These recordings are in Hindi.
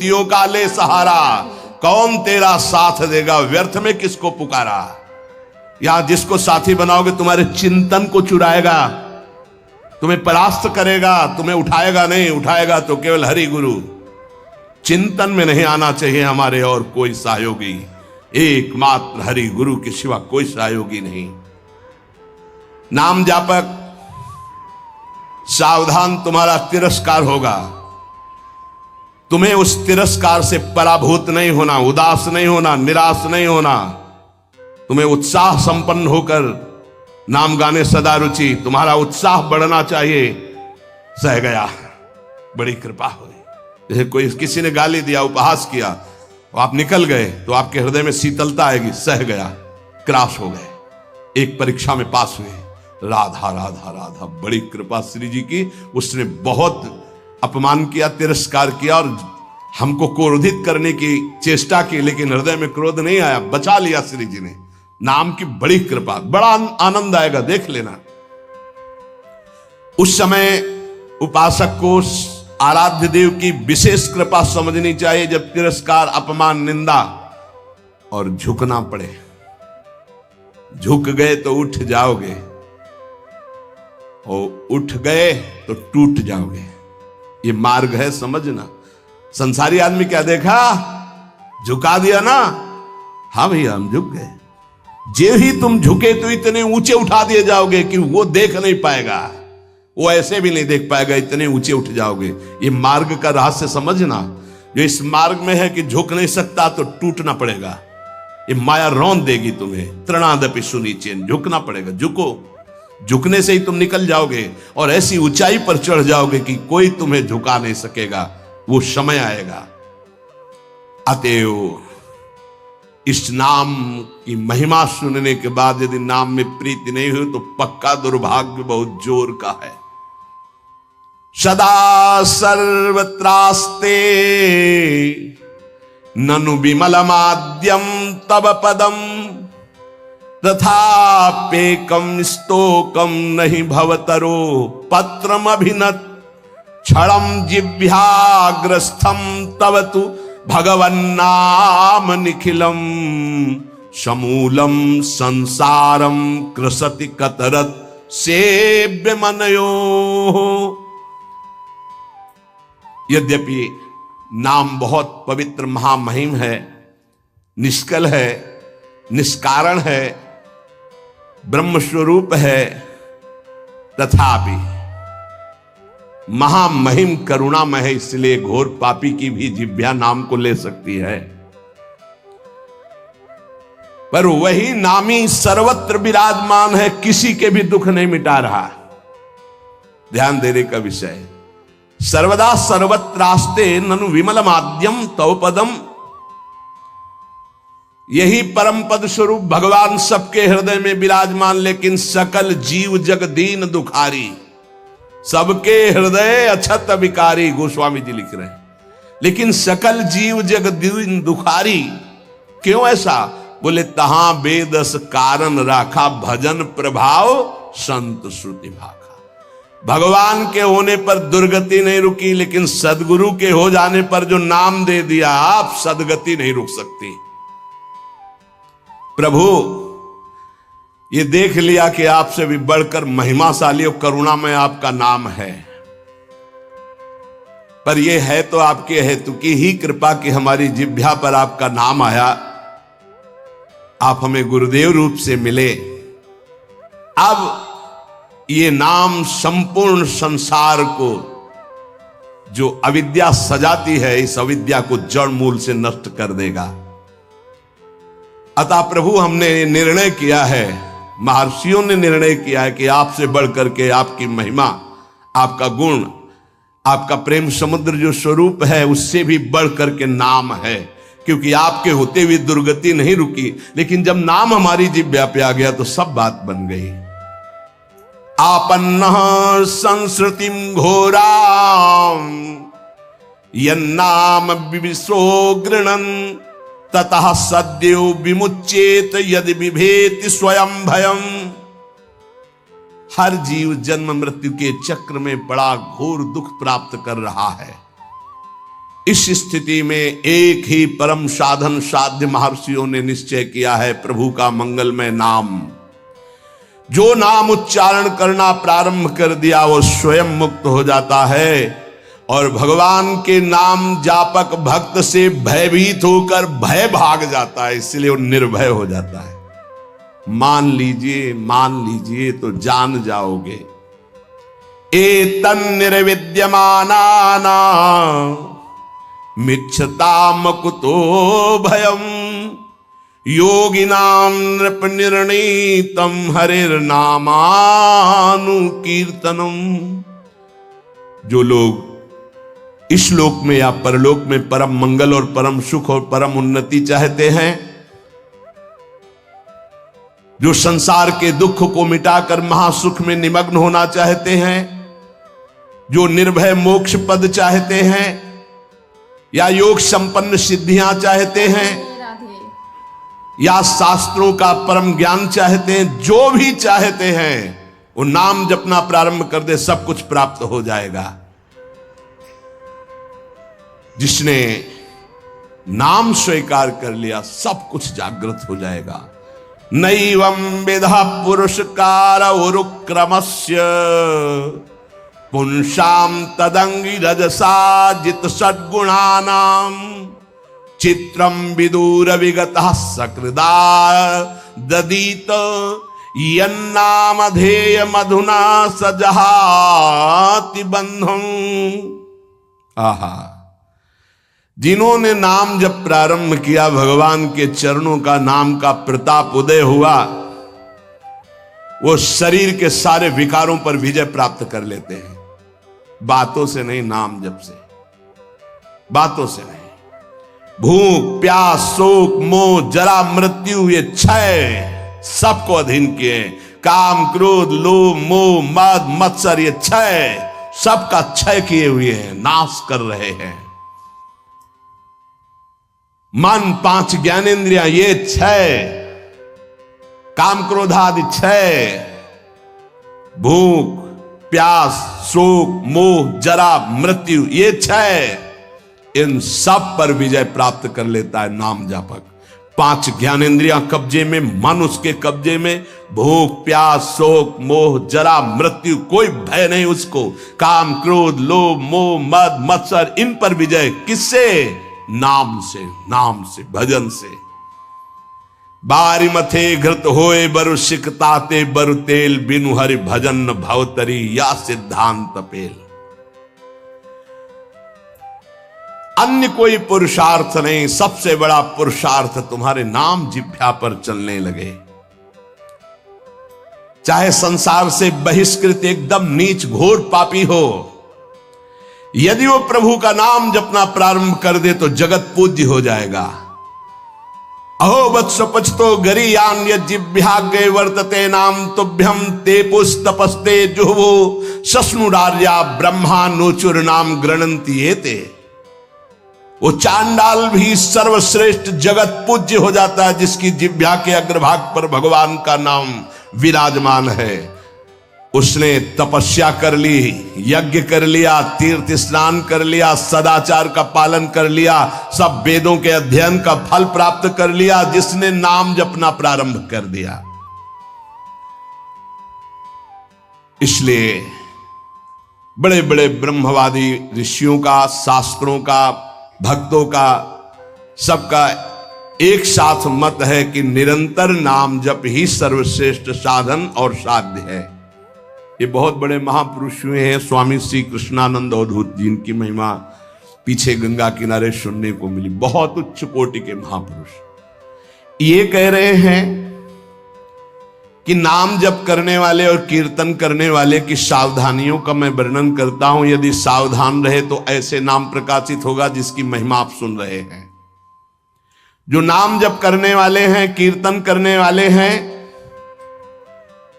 विभूतियों का ले सहारा, कौन तेरा साथ देगा, व्यर्थ में किसको पुकारा। यहां जिसको साथी बनाओगे तुम्हारे चिंतन को चुराएगा, तुम्हें परास्त करेगा, तुम्हें उठाएगा नहीं, उठाएगा तो केवल हरि गुरु। चिंतन में नहीं आना चाहिए हमारे और कोई सहयोगी, एकमात्र हरि गुरु के सिवा कोई सहयोगी नहीं। नाम जापक सावधान, तुम्हारा तिरस्कार होगा। तुम्हें उस तिरस्कार से पराभूत नहीं होना, उदास नहीं होना, निराश नहीं होना। तुम्हें उत्साह संपन्न होकर नाम गाने सदा रुचि, तुम्हारा उत्साह बढ़ना चाहिए। सह गया, बड़ी कृपा हुई। जैसे कोई किसी ने गाली दिया, उपहास किया, तो आप निकल गए तो आपके हृदय में शीतलता आएगी। सह गया, क्रॉस हो गए, एक परीक्षा में पास हुए। राधा राधा राधा, बड़ी कृपा श्री जी की। उसने बहुत अपमान किया, तिरस्कार किया और हमको क्रोधित करने की चेष्टा की, लेकिन हृदय में क्रोध नहीं आया, बचा लिया श्री जी ने। नाम की बड़ी कृपा, बड़ा आनंद आएगा, देख लेना। उस समय उपासक को आराध्य देव की विशेष कृपा समझनी चाहिए, जब तिरस्कार, अपमान, निंदा और झुकना पड़े। झुक गए तो उठ जाओगे, और उठ गए तो टूट जाओगे। ये मार्ग है, समझना। संसारी आदमी क्या देखा, झुका दिया ना, हाँ भैया हम झुक गए। जे ही तुम झुके तो इतने ऊंचे उठा दिए जाओगे कि वो देख नहीं पाएगा, वो ऐसे भी नहीं देख पाएगा, इतने ऊंचे उठ जाओगे। ये मार्ग का रहस्य समझना। जो इस मार्ग में है कि झुक नहीं सकता तो टूटना पड़ेगा, ये माया रौंद देगी तुम्हें। तृणादपि सुनीचेन, झुकना पड़ेगा। झुको, झुकने से ही तुम निकल जाओगे और ऐसी ऊंचाई पर चढ़ जाओगे कि कोई तुम्हें झुका नहीं सकेगा। वो समय आएगा। अतएव इस नाम की महिमा सुनने के बाद यदि नाम में प्रीति नहीं हुई तो पक्का दुर्भाग्य बहुत जोर का है। सदा सर्वत्रास्ते ननु विमलमाद्यम तब पदम तथापेकम स्तोकम नहीं भवतरो पत्रम अभिनत क्षणम जिह्वाग्रस्थम तव तु भगवन्नाम निखिलम समूलम संसारम कृसति कतरत सेव्य मनयो। यद्यपि नाम बहुत पवित्र महामहिम है, निष्कल है, निष्कारण है, ब्रह्म स्वरूप है, तथापि महामहिम करुणामय है, इसलिए घोर पापी की भी जिह्वा नाम को ले सकती है। पर वही नामी सर्वत्र विराजमान है, किसी के भी दुख नहीं मिटा रहा। ध्यान देने का विषय। सर्वदा सर्वत्रास्ते ननु विमलमाद्यम तव पदम, यही परम पद स्वरूप भगवान सबके हृदय में विराजमान, लेकिन सकल जीव जग दीन दुखारी, सबके हृदय अछत विकारी, गोस्वामी जी लिख रहे हैं। लेकिन सकल जीव जग दीन दुखारी, क्यों ऐसा? बोले तहां बेदस कारण राखा, भजन प्रभाव संत श्रुति भाखा। भगवान के होने पर दुर्गति नहीं रुकी, लेकिन सदगुरु के हो जाने पर जो नाम दे दिया आप, सदगति नहीं रुक सकती। प्रभु ये देख लिया कि आपसे भी बढ़कर महिमाशाली और करुणामय आपका नाम है, पर यह है तो आपके हेतु की ही कृपा कि हमारी जिह्वा पर आपका नाम आया, आप हमें गुरुदेव रूप से मिले। अब ये नाम संपूर्ण संसार को जो अविद्या सजाती है, इस अविद्या को जड़ मूल से नष्ट कर देगा। अतः प्रभु हमने निर्णय किया है, महर्षियों ने निर्णय किया है कि आपसे बढ़कर के आपकी महिमा, आपका गुण, आपका प्रेम समुद्र जो स्वरूप है, उससे भी बढ़कर के नाम है। क्योंकि आपके होते हुए दुर्गति नहीं रुकी, लेकिन जब नाम हमारी जिह्वा पे आ गया तो सब बात बन गई। आपन्नः संस्कृतिम घोराम यन्नाम विविशो गृणन् ततः सद्यो विमुच्येत यदि विभेति स्वयं भयम। हर जीव जन्म मृत्यु के चक्र में बड़ा घोर दुख प्राप्त कर रहा है। इस स्थिति में एक ही परम साधन साध्य महर्षियों ने निश्चय किया है, प्रभु का मंगलमय नाम। जो नाम उच्चारण करना प्रारंभ कर दिया वो स्वयं मुक्त हो जाता है और भगवान के नाम जापक भक्त से भयभीत होकर भय भाग जाता है, इसलिए वो निर्भय हो जाता है। मान लीजिए तो जान जाओगे। एतन् निर्विद्यमानाना मिच्छताम कुतो भयम योगिनाम नृप निर्णीतम हरिर्नामानुकीर्तनम। जो लोग इस लोक में या परलोक में परम मंगल और परम सुख और परम उन्नति चाहते हैं, जो संसार के दुख को मिटाकर महासुख में निमग्न होना चाहते हैं, जो निर्भय मोक्ष पद चाहते हैं या योग संपन्न सिद्धियां चाहते हैं या शास्त्रों का परम ज्ञान चाहते हैं, जो भी चाहते हैं वो नाम जपना प्रारंभ कर दे, सब कुछ प्राप्त हो जाएगा। जिसने नाम स्वीकार कर लिया सब कुछ जागृत हो जाएगा। नैवं विधा पुरुषकार उरुक्रमस्य पुंसाम तदंगी रजसा जित सद्गुणानाम चित्रम विदूर विगतः सकृदा ददीत यन्नामधेय मधुना सजहाति बंधम। आहा, जिन्होंने नाम जब प्रारंभ किया, भगवान के चरणों का नाम का प्रताप उदय हुआ, वो शरीर के सारे विकारों पर विजय प्राप्त कर लेते हैं। बातों से नहीं, नाम जप से, बातों से नहीं। भूख प्यास शोक मोह जरा मृत्यु ये छह सबको अधीन किए। काम क्रोध लोभ मोह मद मत्सर ये छह सबका क्षय किए हुए हैं, नाश कर रहे हैं। मन पांच ज्ञानेंद्रियां ये छह, काम क्रोधादि छह, भूख प्यास शोक मोह जरा मृत्यु ये छह, इन सब पर विजय प्राप्त कर लेता है नाम जापक। पांच ज्ञानेंद्रियां कब्जे में, मन उसके कब्जे में, भूख प्यास शोक मोह जरा मृत्यु कोई भय नहीं उसको। काम क्रोध लोभ मोह मद मत्सर इन पर विजय किससे? नाम से, नाम से, भजन से। बारी मथे घृत होए बरु सिकताते बरु तेल बिनु हरि भजन भवतरी या सिद्धांत पेल। अन्य कोई पुरुषार्थ नहीं, सबसे बड़ा पुरुषार्थ तुम्हारे नाम जिह्वा पर चलने लगे। चाहे संसार से बहिष्कृत एकदम नीच घोर पापी हो, यदि वो प्रभु का नाम जपना प्रारंभ कर दे तो जगत पूज्य हो जाएगा। अहो वत्स पचतो गरीयान्य जिह्वाग्रे वर्तते नाम तुभ्यम ते पुस्तपस्ते जुहवो सस्नुरार्या ब्रह्मा नोचुर नाम गृणंति एते। वो चांडाल भी सर्वश्रेष्ठ जगत पूज्य हो जाता है जिसकी जिह्वा के अग्रभाग पर भगवान का नाम विराजमान है। उसने तपस्या कर ली, यज्ञ कर लिया, तीर्थ स्नान कर लिया, सदाचार का पालन कर लिया, सब वेदों के अध्ययन का फल प्राप्त कर लिया, जिसने नाम जपना प्रारंभ कर दिया। इसलिए बड़े बड़े ब्रह्मवादी ऋषियों का, शास्त्रों का, भक्तों का, सबका एक साथ मत है कि निरंतर नाम जप ही सर्वश्रेष्ठ साधन और साध्य है। ये बहुत बड़े महापुरुष हुए हैं, स्वामी श्री कृष्णानंद अवधूत जी, इनकी महिमा पीछे गंगा किनारे सुनने को मिली। बहुत उच्च कोटि के महापुरुष ये कह रहे हैं कि नाम जप करने वाले और कीर्तन करने वाले की सावधानियों का मैं वर्णन करता हूं। यदि सावधान रहे तो ऐसे नाम प्रकाशित होगा जिसकी महिमा आप सुन रहे हैं। जो नाम जप करने वाले हैं, कीर्तन करने वाले हैं,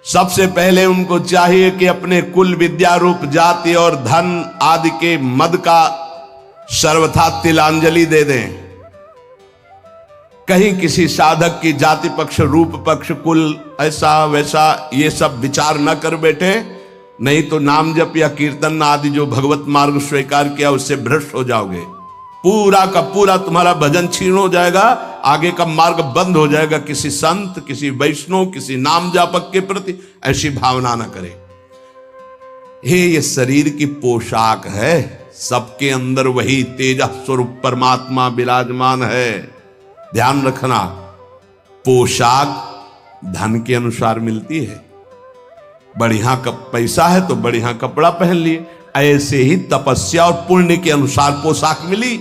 सबसे पहले उनको चाहिए कि अपने कुल विद्या रूप जाति और धन आदि के मद का सर्वथा तिलांजलि दे दें। कहीं किसी साधक की जाति पक्ष रूप पक्ष कुल ऐसा वैसा ये सब विचार न कर बैठे, नहीं तो नाम जप या कीर्तन आदि जो भगवत मार्ग स्वीकार किया उससे भ्रष्ट हो जाओगे। पूरा का पूरा तुम्हारा भजन छीन हो जाएगा, आगे का मार्ग बंद हो जाएगा। किसी संत, किसी वैष्णव, किसी नाम जापक के प्रति ऐसी भावना न करे। ये शरीर की पोशाक है, सबके अंदर वही तेज स्वरूप परमात्मा विराजमान है। ध्यान रखना, पोशाक धन के अनुसार मिलती है। बढ़िया पैसा है तो बढ़िया कपड़ा पहन लिए, ऐसे ही तपस्या और पुण्य के अनुसार पोशाक मिली।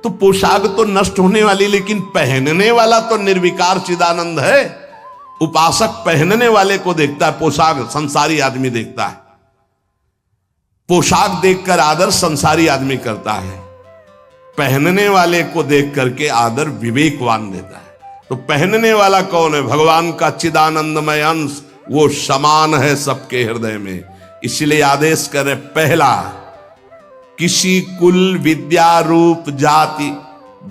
तो पोशाक तो नष्ट होने वाली, लेकिन पहनने वाला तो निर्विकार चिदानंद है। उपासक पहनने वाले को देखता है, पोशाक संसारी आदमी देखता है। पोशाक देखकर आदर संसारी आदमी करता है, पहनने वाले को देख करके आदर विवेकवान देता है। तो पहनने वाला कौन है? भगवान का चिदानंदमय अंश, वो समान है सबके हृदय में। इसलिए आदेश करे, पहला, किसी कुल, विद्या, रूप, जाति,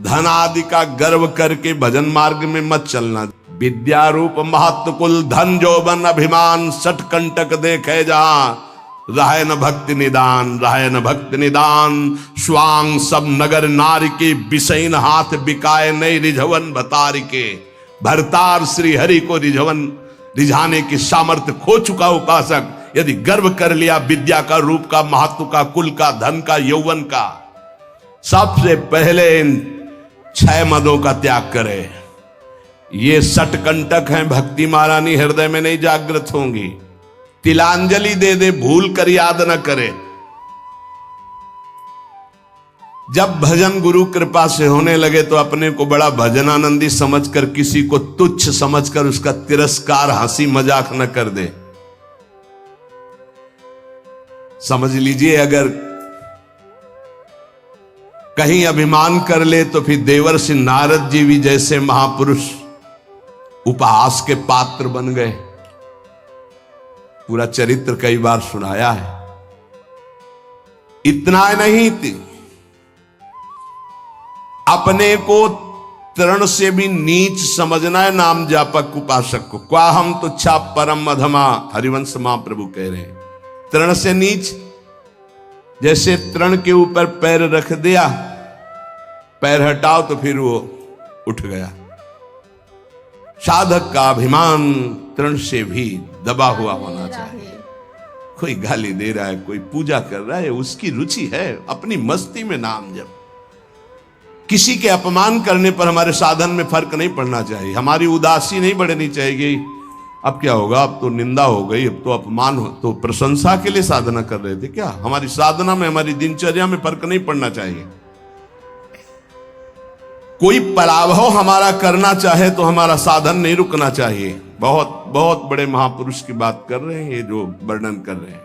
धन आदि का गर्व करके भजन मार्ग में मत चलना। विद्या, रूप, महत्व, कुल, धन, जौबन, अभिमान, सठ कंटक देखे जहां, रहे न भक्ति निदान, रहे न भक्ति निदान। स्वांग सब नगर नारी के, बिसैन हाथ बिकाए नहीं रिझवन भतार के। भरतार श्री हरि को रिझाने की सामर्थ्य खो चुका उपासक यदि गर्व कर लिया विद्या का, रूप का, महत्व का, कुल का, धन का, यौवन का, सबसे पहले इन 6 मदों का त्याग करे। ये सठ कंटक हैं, भक्ति महारानी हृदय में नहीं जागृत होंगी। तिलांजलि दे दे, भूल कर याद न करे। जब भजन गुरु कृपा से होने लगे तो अपने को बड़ा भजनानंदी समझकर, किसी को तुच्छ समझकर उसका तिरस्कार, हंसी मजाक न कर दे। समझ लीजिए, अगर कहीं अभिमान कर ले तो फिर देवर्षि नारद जी भी जैसे महापुरुष उपहास के पात्र बन गए। पूरा चरित्र कई बार सुनाया है। इतना नहीं थी, अपने को तृण से भी नीच समझना है नाम जापक उपासक को। क्वा हम तुच्छा परम अधमा, हरिवंश महाप्रभु कह रहे हैं। तृण से नीच, जैसे तृण के ऊपर पैर रख दिया, पैर हटाओ तो फिर वो उठ गया। साधक का अभिमान तृण से भी दबा हुआ होना चाहिए। कोई गाली दे रहा है, कोई पूजा कर रहा है, उसकी रुचि है, अपनी मस्ती में नाम जप। किसी के अपमान करने पर हमारे साधन में फर्क नहीं पड़ना चाहिए, हमारी उदासी नहीं बढ़नी चाहिए। अब क्या होगा, अब तो निंदा हो गई, अब तो अपमान हो, तो प्रशंसा के लिए साधना कर रहे थे क्या? हमारी साधना में, हमारी दिनचर्या में फर्क नहीं पड़ना चाहिए। कोई पराभव हमारा करना चाहे तो हमारा साधन नहीं रुकना चाहिए। बहुत बहुत बड़े महापुरुष की बात कर रहे हैं ये जो वर्णन कर रहे हैं,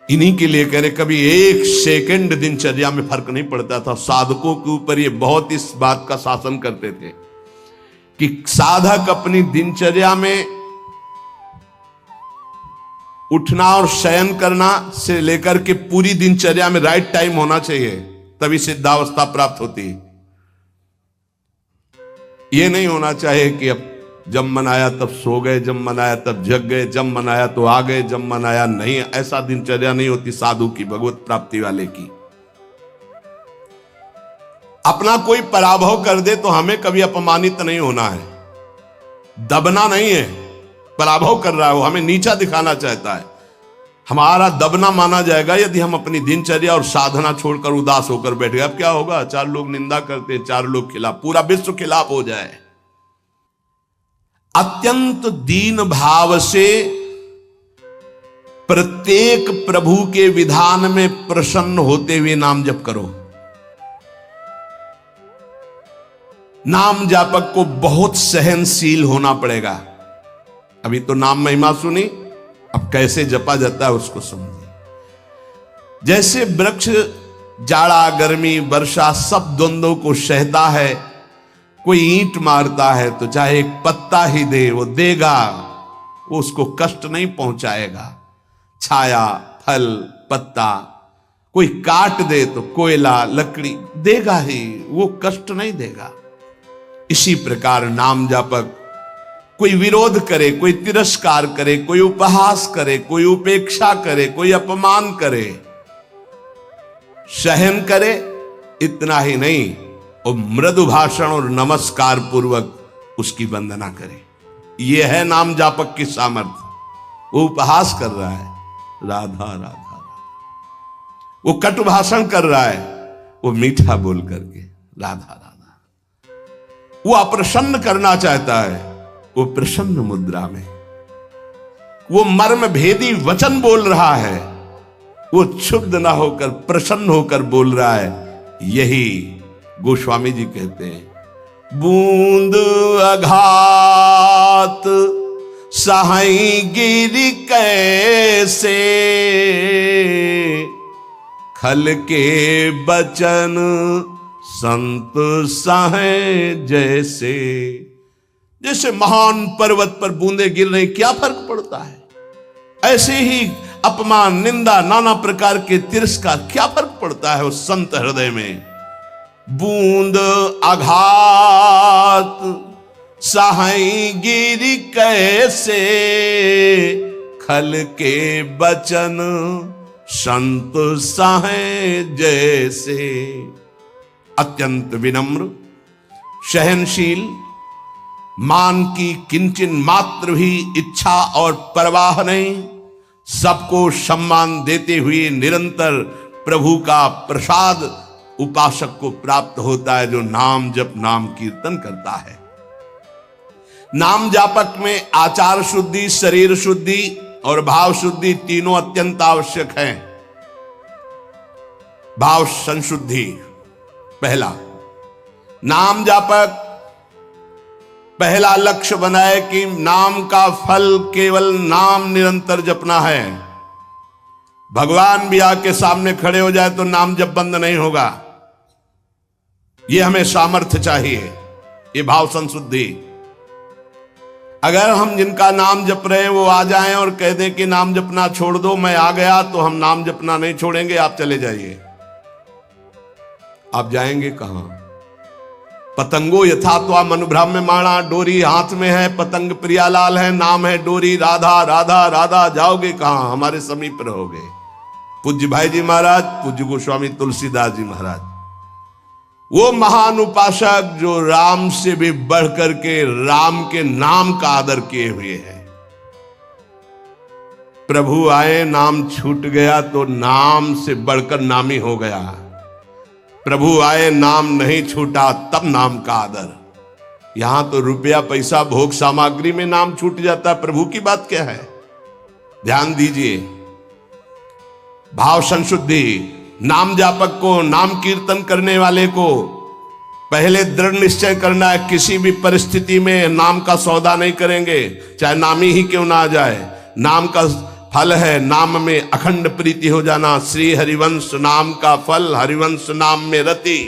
इन्हीं के लिए कह रहे। कभी 1 सेकंड दिनचर्या में फर्क नहीं पड़ता था। साधकों के ऊपर ये बहुत इस बात का शासन करते थे कि साधक अपनी दिनचर्या में उठना और शयन करना से लेकर के पूरी दिनचर्या में राइट टाइम होना चाहिए, तभी सिद्धावस्था प्राप्त होती। ये नहीं होना चाहिए कि अब जब मन आया तब सो गए, जब मन आया तब जग गए, जब मन आया तो आ गए, जब मन आया नहीं। ऐसा दिनचर्या नहीं होती साधु की, भगवत प्राप्ति वाले की। अपना कोई पराभव कर दे तो हमें कभी अपमानित नहीं होना है, दबना नहीं है। पराभव कर रहा है वो, हमें नीचा दिखाना चाहता है, हमारा दबना माना जाएगा यदि हम अपनी दिनचर्या और साधना छोड़कर उदास होकर बैठ गए। अब क्या होगा, 4 लोग निंदा करते, 4 लोग खिलाफ, पूरा विश्व खिलाफ हो जाए। अत्यंत दीन भाव से प्रत्येक प्रभु के विधान में प्रसन्न होते हुए नाम जप करो। नाम जापक को बहुत सहनशील होना पड़ेगा। अभी तो नाम महिमा सुनी, अब कैसे जपा जाता है उसको समझिए। जैसे वृक्ष जाड़ा, गर्मी, वर्षा सब द्वंद्वों को सहता है। कोई ईंट मारता है तो चाहे एक पत्ता ही दे, वो देगा, वो उसको कष्ट नहीं पहुंचाएगा। छाया, फल, पत्ता, कोई काट दे तो कोयला, लकड़ी देगा ही, वो कष्ट नहीं देगा। इसी प्रकार नाम जापक कोई विरोध करे, कोई तिरस्कार करे, कोई उपहास करे, कोई उपेक्षा करे, कोई अपमान करे, सहन करे, इतना ही नहीं, और मृदु भाषण और नमस्कार पूर्वक उसकी वंदना करे। यह है नाम जापक की सामर्थ्य। वो उपहास कर रहा है, राधा राधा राधा। वो कटु भाषण कर रहा है, वो मीठा बोल करके राधा राधा। वो अप्रसन्न करना चाहता है, वो प्रसन्न मुद्रा में। वो मर्म भेदी वचन बोल रहा है, वो क्षुब्ध ना होकर प्रसन्न होकर बोल रहा है। यही गोस्वामी जी कहते हैं, बूंद अघात सहाई गिरि कैसे, खल के बचन संत सहे जैसे। जैसे महान पर्वत पर बूंदे गिर रही, क्या फर्क पड़ता है? ऐसे ही अपमान, निंदा, नाना प्रकार के तिरस्कार, क्या फर्क पड़ता है उस संत हृदय में? बूंद आघात सहाई गिरि कैसे, खल के बचन संत सहे जैसे। अत्यंत विनम्र, सहनशील, मान की किंचन मात्र भी इच्छा और परवाह नहीं, सबको सम्मान देते हुए निरंतर प्रभु का प्रसाद उपासक को प्राप्त होता है, जो नाम जप नाम कीर्तन करता है। नाम जापक में आचार शुद्धि, शरीर शुद्धि और भाव शुद्धि तीनों अत्यंत आवश्यक हैं। भाव संशुद्धि पहला। नाम जापक पहला लक्ष्य बनाए कि नाम का फल केवल नाम निरंतर जपना है। भगवान भी आके सामने खड़े हो जाए तो नाम जप बंद नहीं होगा। यह हमें सामर्थ्य चाहिए, ये भाव संशुद्धि। अगर हम जिनका नाम जप रहे हैं वो आ जाएं और कह दें कि नाम जपना छोड़ दो, मैं आ गया, तो हम नाम जपना नहीं छोड़ेंगे, आप चले जाइए। आप जाएंगे कहां? पतंगो यथा त्वा मनुभ्राम्यमाणा, डोरी हाथ में है, पतंग प्रियालाल है, नाम है डोरी, राधा राधा राधा। जाओगे कहां? हमारे समीप रहोगे। पूज्य भाई जी महाराज, पूज्य गोस्वामी तुलसीदास जी महाराज, वो महान उपासक जो राम से भी बढ़ करके राम के नाम का आदर किए हुए हैं। प्रभु आए, नाम छूट गया तो नाम से बढ़कर नामी हो गया। प्रभु आए, नाम नहीं छूटा, तब नाम का आदर। यहां तो रुपया पैसा भोग सामग्री में नाम छूट जाता, प्रभु की बात क्या है? ध्यान दीजिए। भाव संशुद्धि, नाम जापक को, नाम कीर्तन करने वाले को पहले दृढ़ निश्चय करना है, किसी भी परिस्थिति में नाम का सौदा नहीं करेंगे, चाहे नामी ही क्यों ना आ जाए। नाम का फल है नाम में अखंड प्रीति हो जाना। श्री हरिवंश नाम का फल, हरिवंश नाम में रति।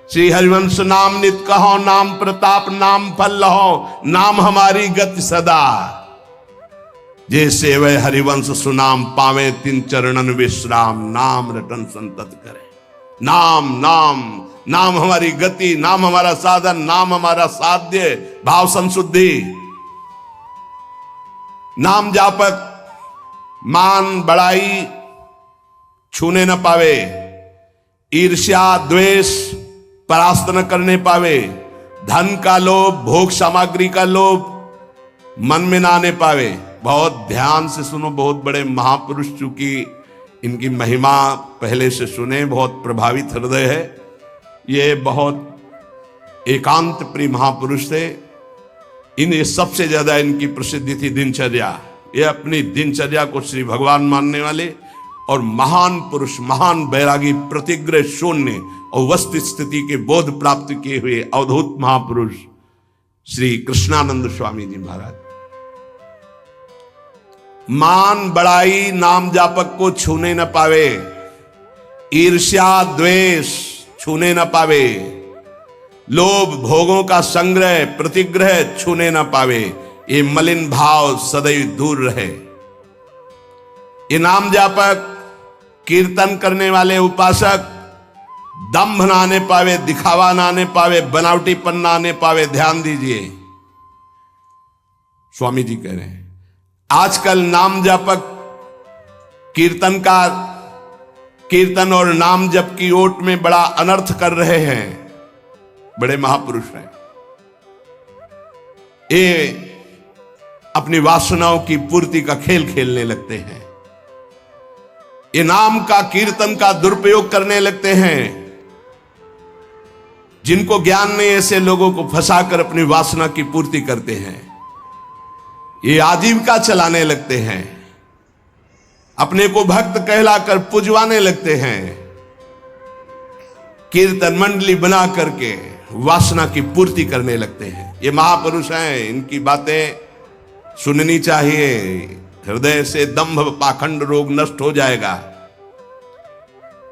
श्री हरिवंश नाम नित कहो, नाम प्रताप नाम फल लहो, नाम हमारी गति सदा। जैसे वह हरिवंश सुनाम पावे, तिन चरणन विश्राम, नाम रटन संतत करे। नाम नाम नाम हमारी गति, नाम हमारा साधन, नाम हमारा साध्य। भाव संशुद्धि। नाम जापक मान बड़ाई छूने न पावे, ईर्ष्या द्वेष परास्त न करने पावे, धन का लोभ, भोग सामग्री का लोभ मन में ना आने पावे। बहुत ध्यान से सुनो, बहुत बड़े महापुरुष, चूंकि इनकी महिमा पहले से सुने, बहुत प्रभावित हृदय है। ये बहुत एकांत प्रिय महापुरुष थे। इन सबसे ज्यादा इनकी प्रसिद्धि थी दिनचर्या। ये अपनी दिनचर्या को श्री भगवान मानने वाले और महान पुरुष, महान बैरागी, प्रतिग्रह शून्य और वस्तु स्थिति के बोध प्राप्त किए हुए अवधूत महापुरुष श्री कृष्णानंद स्वामी जी महाराज। मान बड़ाई नाम जापक को छूने न पावे, ईर्ष्या द्वेष छूने न पावे, लोभ भोगों का संग्रह प्रतिग्रह छूने न पावे। ये मलिन भाव सदैव दूर रहे। ये नाम जापक कीर्तन करने वाले उपासक दंभ ना आने पावे, दिखावा ना आने पावे, बनावटीपन ना आने पावे। ध्यान दीजिए, स्वामी जी कह रहे हैं आजकल नाम जापक कीर्तनकार कीर्तन और नाम जप की ओट में बड़ा अनर्थ कर रहे हैं, बड़े महापुरुष हैं। ये अपनी वासनाओं की पूर्ति का खेल खेलने लगते हैं, ये नाम का कीर्तन का दुरुपयोग करने लगते हैं। जिनको ज्ञान नहीं, ऐसे लोगों को फंसाकर अपनी वासना की पूर्ति करते हैं। ये आजीविका चलाने लगते हैं, अपने को भक्त कहलाकर पुजवाने लगते हैं, कीर्तन मंडली बना करके वासना की पूर्ति करने लगते हैं। ये महापुरुष हैं, इनकी बातें सुननी चाहिए। हृदय से दंभ पाखंड रोग नष्ट हो जाएगा।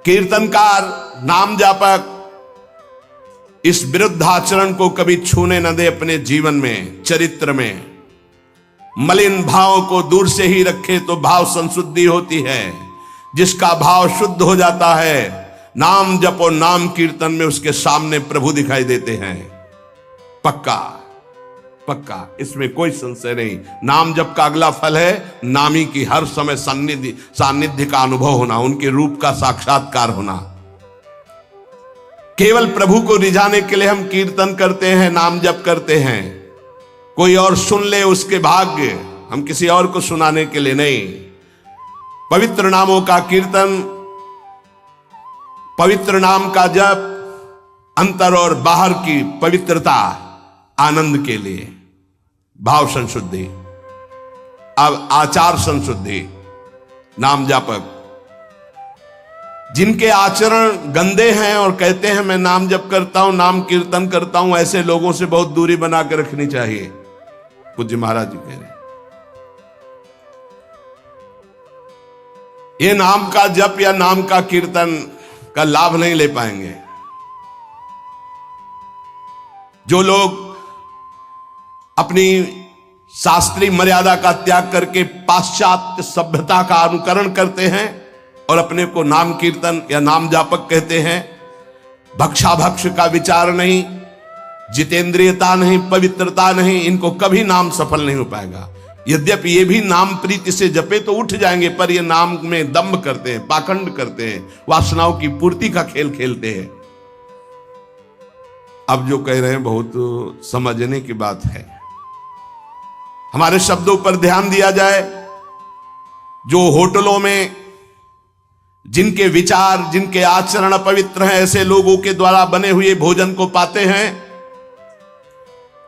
कीर्तनकार, नाम जापक इस विरुद्ध आचरण को कभी छूने न दे अपने जीवन में, चरित्र में। मलिन भाव को दूर से ही रखे तो भाव संशुद्धि होती है। जिसका भाव शुद्ध हो जाता है, नाम जप और नाम कीर्तन में उसके सामने प्रभु दिखाई देते हैं। पक्का पक्का, इसमें कोई संशय नहीं। नाम जप का अगला फल है नामी की हर समय सानिध्य का अनुभव होना, उनके रूप का साक्षात्कार होना। केवल प्रभु को रिझाने के लिए हम कीर्तन करते हैं, नाम जप करते हैं। कोई और सुन ले उसके भाग्य, हम किसी और को सुनाने के लिए नहीं। पवित्र नामों का कीर्तन, पवित्र नाम का जप, अंतर और बाहर की पवित्रता, आनंद के लिए। भाव संशुद्धि, अब आचार संशुद्धि। नाम जापक जिनके आचरण गंदे हैं और कहते हैं मैं नाम जप करता हूं, नाम कीर्तन करता हूं, ऐसे लोगों से बहुत दूरी बना के रखनी चाहिए। पूज्य महाराज जी कह रहे हैं, ये नाम का जप या नाम का कीर्तन का लाभ नहीं ले पाएंगे। जो लोग अपनी शास्त्रीय मर्यादा का त्याग करके पाश्चात्य सभ्यता का अनुकरण करते हैं और अपने को नाम कीर्तन या नाम जापक कहते हैं, भक्षाभक्ष का विचार नहीं, जितेंद्रियता नहीं, पवित्रता नहीं, इनको कभी नाम सफल नहीं हो पाएगा। यद्यपि ये भी नाम प्रीति से जपे तो उठ जाएंगे, पर ये नाम में दंभ करते हैं, पाखंड करते हैं, वासनाओं की पूर्ति का खेल खेलते हैं। अब जो कह रहे हैं बहुत समझने की बात है। हमारे शब्दों पर ध्यान दिया जाए। जो होटलों में जिनके विचार, जिनके आचरण अपवित्र हैं, ऐसे लोगों के द्वारा बने हुए भोजन को पाते हैं।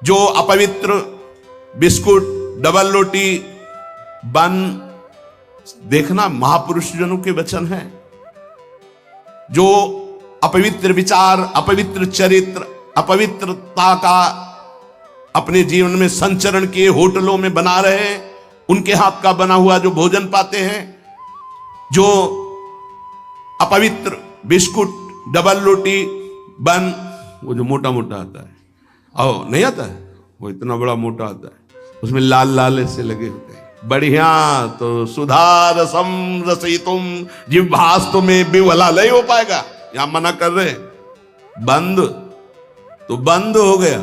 जो अपवित्र बिस्कुट, डबल रोटी, बन, देखना महापुरुष जनों के वचन हैं। जो अपवित्र विचार, अपवित्र चरित्र, अपवित्रता का अपने जीवन में संचरण किए होटलों में बना रहे हैं, उनके हाथ का बना हुआ जो भोजन पाते हैं। जो अपवित्र बिस्कुट, डबल रोटी, बन, वो जो मोटा मोटा आता है, ओ नहीं आता है, वो इतना बड़ा मोटा आता है, उसमें लाल लाल ऐसे लगे होते हैं। बढ़िया तो सुधार सम रसितुम जिह्वास्तु में विवला नहीं हो पाएगा, यहां मना कर रहे हैं। बंद तो बंद हो गया,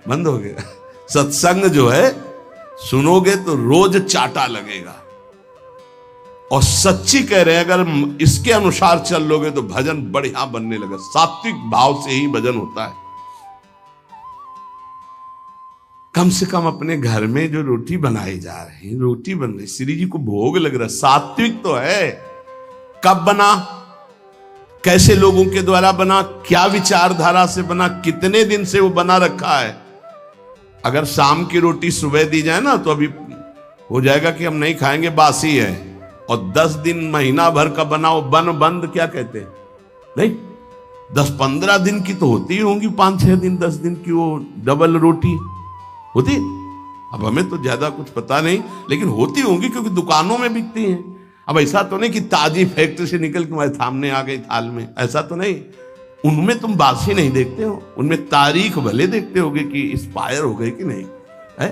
बंद हो गया। सत्संग जो है सुनोगे तो रोज चाटा लगेगा। और सच्ची कह रहे हैं, अगर इसके अनुसार चल लोगे तो भजन बढ़िया बनने लगा। सात्विक भाव से ही भजन होता है। कम से कम अपने घर में जो रोटी बनाई जा रही, रोटी बन रही, श्री जी को भोग लग रहा, सात्विक तो है। कब बना, कैसे लोगों के द्वारा बना, क्या विचारधारा से बना, कितने दिन से वो बना रखा है। अगर शाम की रोटी सुबह दी जाए ना तो अभी हो जाएगा कि हम नहीं खाएंगे, बासी है। और 10 दिन, महीना भर का बनाओ, बंद क्या कहते हैं, नहीं 10-15 दिन की तो होती ही होंगी, 5-6 दिन 10 दिन की वो डबल रोटी होती। अब हमें तो ज्यादा कुछ पता नहीं, लेकिन होती होंगी क्योंकि दुकानों में बिकती हैं। अब ऐसा तो नहीं कि ताजी फैक्ट्री से निकल के हमारे सामने आ गई थाल में, ऐसा तो नहीं। उनमें तुम बासी नहीं देखते हो, उनमें तारीख भले देखते होगे कि एक्सपायर हो गई कि नहीं है।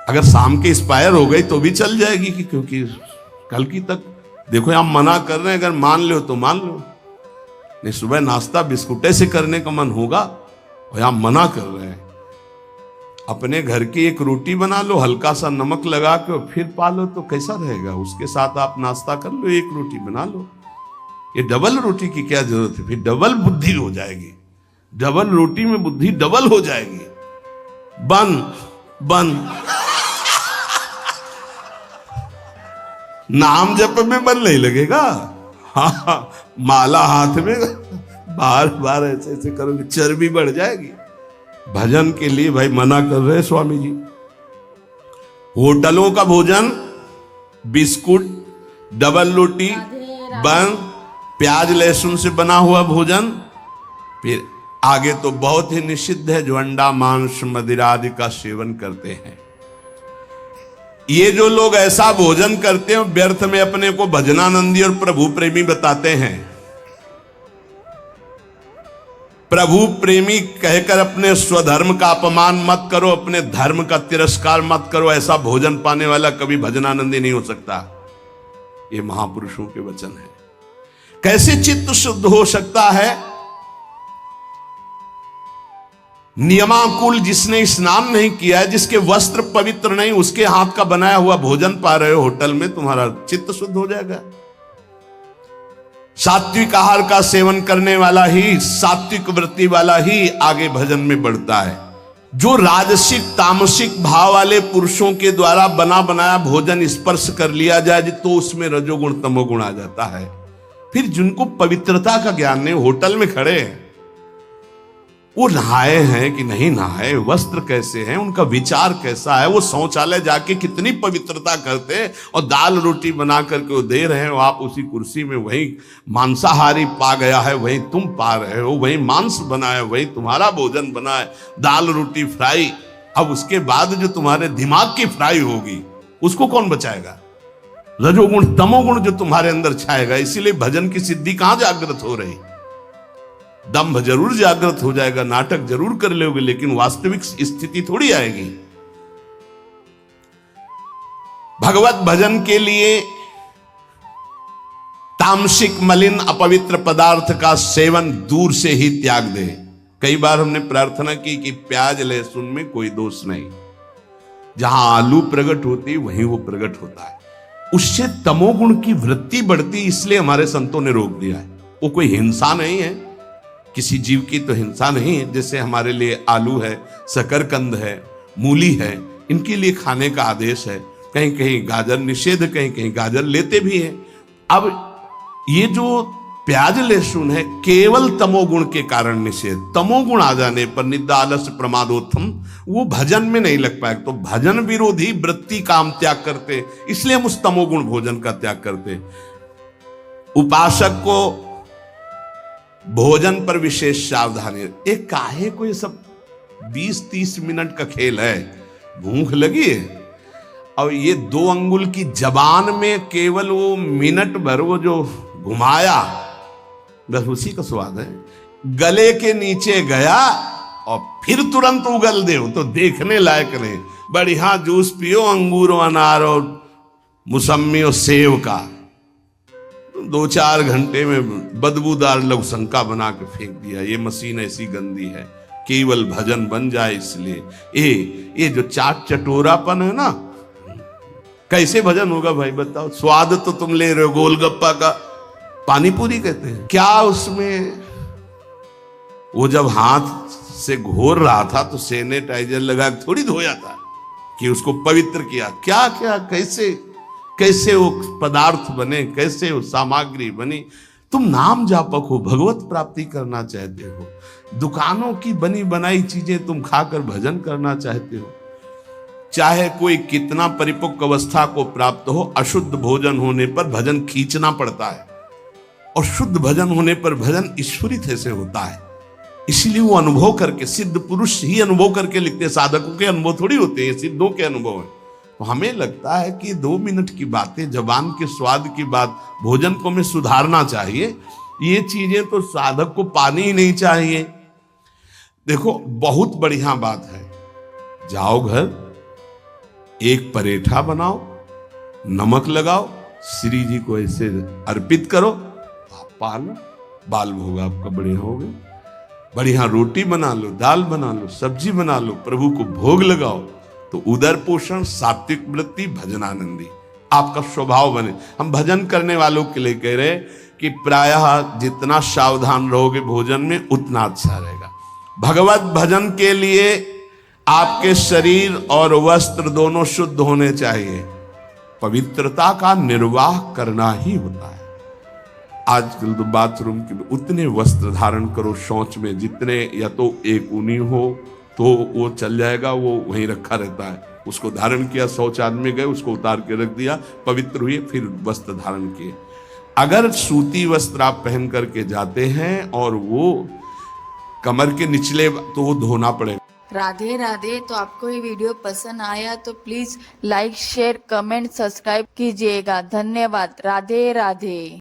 अगर शाम के एक्सपायर हो गई तो भी चल जाएगी कि क्योंकि कल की तक देखो हम मना कर रहे हैं, अगर मान लो तो मान लो, नहीं सुबह नाश्ता बिस्कुटे से करने का मन होगा और हम मना कर रहे हैं। अपने घर की एक रोटी बना लो, हल्का सा नमक लगा के और फिर पालो तो कैसा रहेगा। उसके साथ आप नाश्ता कर लो, एक रोटी बना लो, ये डबल रोटी की क्या जरूरत है? फिर डबल बुद्धि हो जाएगी, डबल रोटी में बुद्धि डबल हो जाएगी। बंद बंद नाम जप में मन नहीं लगेगा। हाँ, माला हाथ में बार बार ऐसे ऐसे करोगे, चर्बी बढ़ जाएगी। भजन के लिए भाई मना कर रहे स्वामी जी। होटलों का भोजन, बिस्कुट, डबल रोटी, बन, प्याज लहसुन से बना हुआ भोजन, फिर आगे तो बहुत ही निषिद्ध है जो अंडा मांस मदिरा आदि का सेवन करते हैं। ये जो लोग ऐसा भोजन करते हैं व्यर्थ में अपने को भजनानंदी और प्रभु प्रेमी बताते हैं। प्रभु प्रेमी कहकर अपने स्वधर्म का अपमान मत करो, अपने धर्म का तिरस्कार मत करो। ऐसा भोजन पाने वाला कभी भजनानंदी नहीं हो सकता। ये महापुरुषों के वचन है। कैसे चित्त शुद्ध हो सकता है? नियमाकुल जिसने स्नान नहीं किया है, जिसके वस्त्र पवित्र नहीं, उसके हाथ का बनाया हुआ भोजन पा रहे हो होटल में, तुम्हारा चित्त शुद्ध हो जाएगा। सात्विक आहार का सेवन करने वाला ही, सात्विक वृत्ति वाला ही आगे भजन में बढ़ता है। जो राजसिक तामसिक भाव वाले पुरुषों के द्वारा बना बनाया भोजन स्पर्श कर लिया जाए तो उसमें रजोगुण तमोगुण आ जाता है। फिर जिनको पवित्रता का ज्ञान नहीं, होटल में खड़े हैं, वो नहाए हैं कि नहीं नहाए, वस्त्र कैसे हैं, उनका विचार कैसा है, वो शौचालय जाके कितनी पवित्रता करते हैं, और दाल रोटी बना करके वो दे रहे हो, आप उसी कुर्सी में वही मांसाहारी पा गया है, वही तुम पा रहे हो, वही मांस बना है, वही तुम्हारा भोजन बना है, दाल रोटी फ्राई। अब उसके बाद जो तुम्हारे दिमाग की फ्राई होगी उसको कौन बचाएगा? रजोगुण तमोगुण जो तुम्हारे अंदर छाएगा। इसीलिए भजन की सिद्धि कहां जागृत हो रही? दंभ जरूर जागृत हो जाएगा, नाटक जरूर कर लोगे, लेकिन वास्तविक स्थिति थोड़ी आएगी। भगवत भजन के लिए तामसिक मलिन अपवित्र पदार्थ का सेवन दूर से ही त्याग दे। कई बार हमने प्रार्थना की कि प्याज लहसुन में कोई दोष नहीं, जहां आलू प्रकट होती वहीं वो प्रकट होता है, उससे तमोगुण की वृत्ति बढ़ती, इसलिए हमारे संतों ने रोक दिया है। वो कोई हिंसा नहीं है, किसी जीव की तो हिंसा नहीं है। जैसे हमारे लिए आलू है, शकरकंद है, मूली है, इनके लिए खाने का आदेश है। कहीं कहीं गाजर निषेध, कहीं कहीं गाजर लेते भी हैं। अब ये जो प्याज लहसुन है केवल तमोगुण के कारण निषेध। तमोगुण आ जाने पर निद्रा आलस्य प्रमादोत्थम वो भजन में नहीं लग पाएगा। तो भजन विरोधी वृत्ति का हम त्याग करते, इसलिए हम उस तमोगुण भोजन का त्याग करते। उपासक को भोजन पर विशेष सावधानी। एक काहे को ये सब 20-30 मिनट का खेल है, भूख लगी है और ये 2 अंगुल की जबान में केवल वो मिनट भर वो जो घुमाया, बस उसी का स्वाद है। गले के नीचे गया और फिर तुरंत उगल दे तो देखने लायक नहीं। बढ़िया जूस पियो अंगूर अनार और मुसम्मी और सेव का, 2-4 घंटे में बदबूदार लघुशंका बना के फेंक दिया। ये मशीन ऐसी गंदी है, केवल भजन बन जाए इसलिए। ये जो चाट चटोरापन है ना, कैसे भजन होगा भाई बताओ? स्वाद तो तुम ले रहे हो गोलगप्पा का, पानी पूरी कहते हैं क्या उसमें? वो जब हाथ से घोर रहा था तो सैनिटाइजर लगा थोड़ी धोया था कि उसको पवित्र किया। क्या क्या कैसे कैसे वो पदार्थ बने, कैसे वो सामग्री बनी। तुम नाम जापक हो, भगवत प्राप्ति करना चाहते हो, दुकानों की बनी बनाई चीजें तुम खाकर भजन करना चाहते हो। चाहे कोई कितना परिपक्व अवस्था को प्राप्त हो, अशुद्ध भोजन होने पर भजन खींचना पड़ता है, और शुद्ध भजन होने पर भजन ईश्वरित ऐसे होता है। इसीलिए वो अनुभव करके, सिद्ध पुरुष ही अनुभव करके लिखते, साधकों के अनुभव थोड़ी होते हैं, सिद्धों के अनुभव है। तो हमें लगता है कि 2 मिनट की बातें, जबान के स्वाद की बात, भोजन को हमें सुधारना चाहिए। ये चीजें तो साधक को पानी ही नहीं चाहिए। देखो बहुत बढ़िया बात है, जाओ घर, एक परेठा बनाओ, नमक लगाओ, श्री जी को ऐसे अर्पित करो, आप पालो, बाल भोग आपका बढ़िया हो गया। बढ़िया रोटी बना लो, दाल बना लो, सब्जी बना लो, प्रभु को भोग लगाओ, तो उदर पोषण, सात्विक वृत्ति, भजनानंदी आपका स्वभाव बने। हम भजन करने वालों के लिए कह रहे कि प्रायः जितना सावधान रहोगे भोजन में उतना अच्छा रहेगा। भगवत भजन के लिए आपके शरीर और वस्त्र दोनों शुद्ध होने चाहिए। पवित्रता का निर्वाह करना ही होता है। आजकल तो बाथरूम के उतने वस्त्र धारण करो शौच में जितने, या तो एक ऊनी हो तो वो चल जाएगा, वो वहीं रखा रहता है, उसको धारण किया, शौच आदमी गए उसको उतार के रख दिया, पवित्र हुए, फिर वस्त्र धारण किए। अगर सूती वस्त्र आप पहन करके जाते हैं और वो कमर के निचले, तो वो धोना पड़ेगा। राधे राधे। तो आपको ये वीडियो पसंद आया तो please like share comment subscribe कीजिएगा। धन्यवाद। राधे राधे।